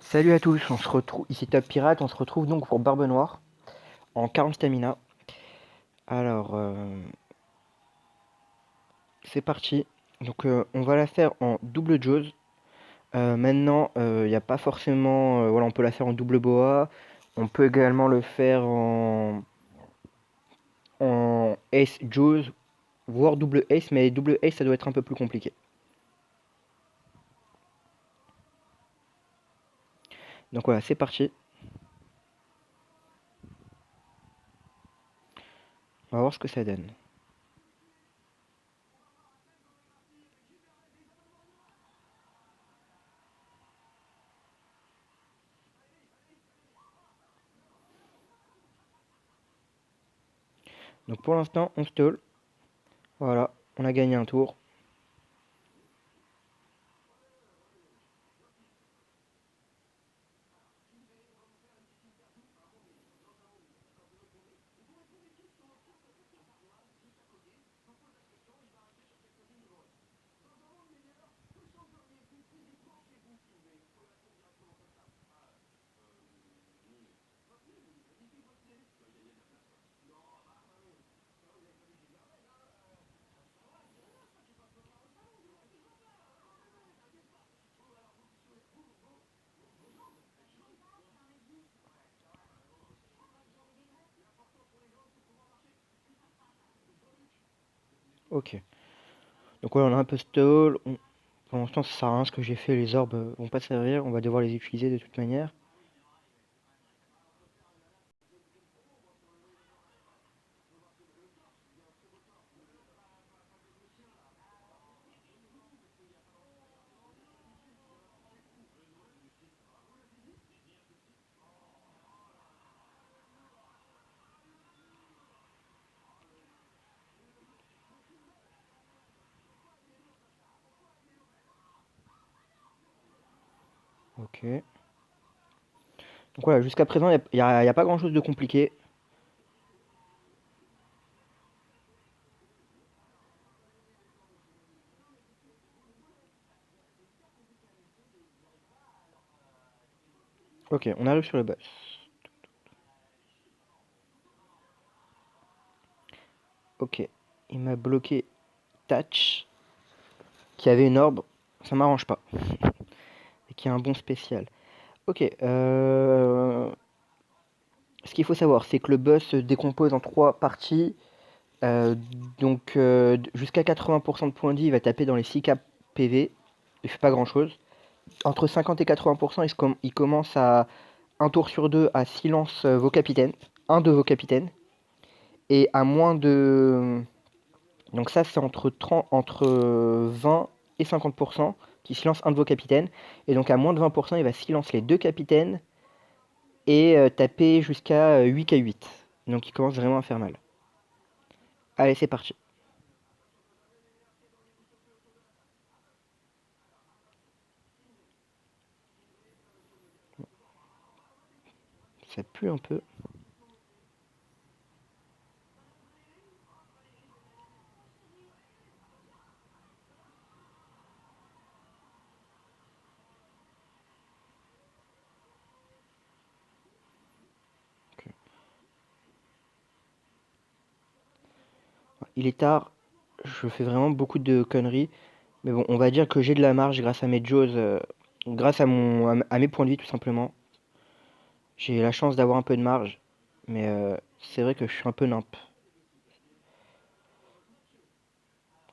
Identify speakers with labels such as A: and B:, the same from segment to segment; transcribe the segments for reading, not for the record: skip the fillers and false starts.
A: Salut à tous, on se retrouve ici Top Pirate, on se retrouve donc pour Barbe Noire en 40 stamina. Alors c'est parti. Donc on va la faire en double Jaws. Maintenant il n'y a pas forcément voilà, on peut la faire en double boa. On peut également le faire en Ace Jaws, voire double Ace, mais double Ace ça doit être un peu plus compliqué. Donc voilà, c'est parti. On va voir ce que ça donne. Donc pour l'instant on stall. Voilà, on a gagné un tour. Ok. Donc voilà, on a un peu stall. Pour l'instant, ça sert à rien ce que j'ai fait, les orbes vont pas servir, on va devoir les utiliser de toute manière. Ok. Donc voilà, jusqu'à présent, il y a pas grand chose de compliqué. Ok, on arrive sur le boss. Ok, il m'a bloqué Touch, qui avait une orbe, ça m'arrange pas, et qui a un bon spécial. Ok, ce qu'il faut savoir, c'est que le boss se décompose en trois parties. Euh, donc jusqu'à 80% de points de vie, il va taper dans les 6 k PV. Il fait pas grand chose. Entre 50 et 80%, il commence à un tour sur deux à silence vos capitaines. Un de vos capitaines. Et à moins de. Donc ça, c'est entre 20 et 50% qui silence un de vos capitaines. Et donc à moins de 20%, il va silence les deux capitaines et taper jusqu'à 8 k 8. Donc il commence vraiment à faire mal. Allez, c'est parti. Ça pue un peu. Ok. Il est tard, je fais vraiment beaucoup de conneries. Mais bon, on va dire que j'ai de la marge grâce à mes jaws, grâce à mes points de vie tout simplement. J'ai la chance d'avoir un peu de marge. Mais c'est vrai que je suis un peu nimp.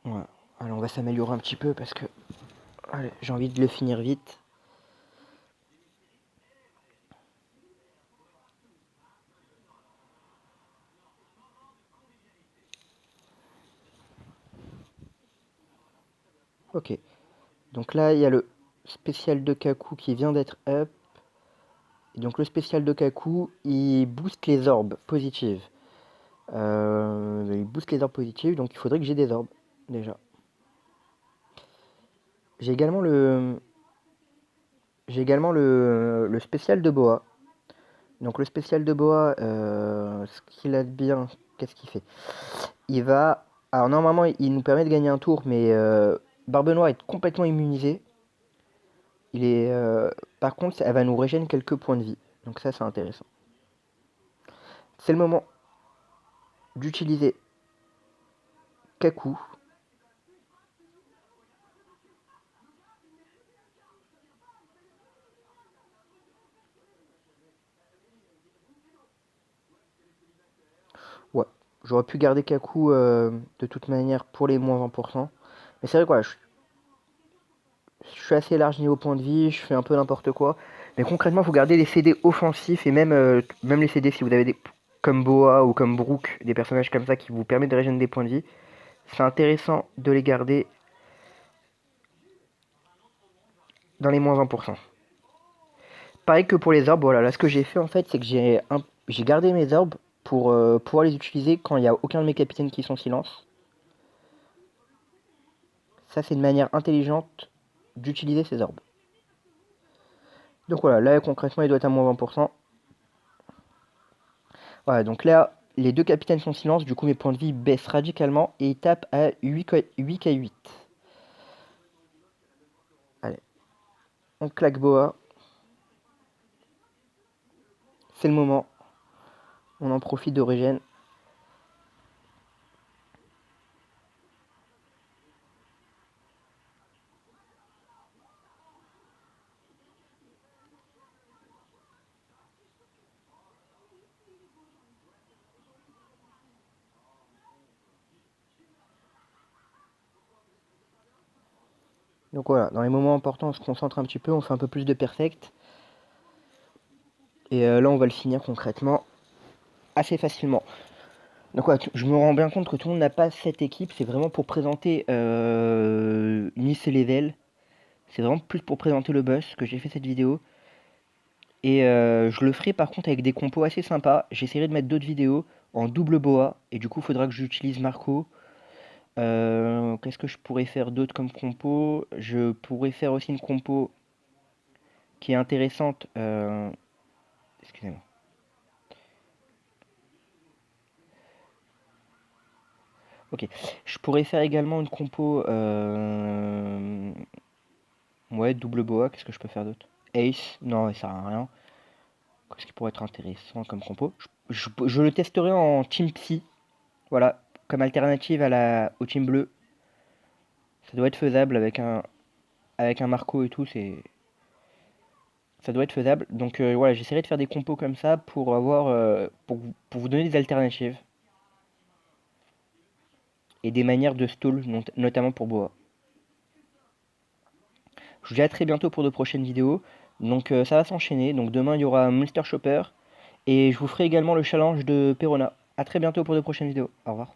A: Voilà. Allez, on va s'améliorer un petit peu parce que allez, j'ai envie de le finir vite. Ok. Donc là, il y a le spécial de Kaku qui vient d'être up. Et donc le spécial de Kaku, il booste les orbes positives. Il booste les orbes positives, donc il faudrait que j'ai des orbes déjà. J'ai également le, j'ai également le spécial de Boa. Donc le spécial de Boa, ce qu'il a de bien, qu'est-ce qu'il fait? Il va... Alors normalement, il nous permet de gagner un tour, mais Barbe Noire est complètement immunisé. Il est Par contre, elle va nous régénérer quelques points de vie. Donc ça, c'est intéressant. C'est le moment d'utiliser Kaku. Ouais, j'aurais pu garder Kaku de toute manière pour les moins 20%. Mais c'est vrai que voilà, je suis assez large niveau point de vie, je fais un peu n'importe quoi. Mais concrètement, il faut garder les CD offensifs et même les CD si vous avez des comme Boa ou comme Brook, des personnages comme ça qui vous permettent de régénérer des points de vie. C'est intéressant de les garder dans les moins 20%. Pareil que pour les orbes, voilà, là ce que j'ai fait en fait, c'est que j'ai gardé mes orbes pour pouvoir les utiliser quand il n'y a aucun de mes capitaines qui sont silence. Ça, c'est une manière intelligente d'utiliser ces orbes. Donc voilà, là concrètement, il doit être à moins 20%. Voilà, donc là, les deux capitaines sont silence, du coup mes points de vie baissent radicalement et ils tapent à 8k8. Allez, on claque Boa. C'est le moment. On en profite de régène. Donc voilà, dans les moments importants, on se concentre un petit peu, on fait un peu plus de perfect. Et là, on va le finir concrètement assez facilement. Donc ouais, je me rends bien compte que tout le monde n'a pas cette équipe, c'est vraiment pour présenter Miss et Level. C'est vraiment plus pour présenter le boss que j'ai fait cette vidéo. Et je le ferai par contre avec des compos assez sympas. J'essaierai de mettre d'autres vidéos en double boa. Et du coup, il faudra que j'utilise Marco. Qu'est-ce que je pourrais faire d'autre comme compo? Je pourrais faire aussi une compo qui est intéressante. Excusez-moi. Ok. Je pourrais faire également une compo. Ouais, double boa. Qu'est-ce que je peux faire d'autre? Ace. Non, ça sert à rien. Qu'est-ce qui pourrait être intéressant comme compo? Je le testerai en Team Psy. Voilà. Comme alternative au Team Bleu. Ça doit être faisable avec un Marco et tout. Ça doit être faisable. Donc voilà, j'essaierai de faire des compos comme ça pour pour vous donner des alternatives. Et des manières de stall, notamment pour Boa. Je vous dis à très bientôt pour de prochaines vidéos. Donc ça va s'enchaîner. Donc demain il y aura Monster Chopper. Et je vous ferai également le challenge de Perona. A très bientôt pour de prochaines vidéos. Au revoir.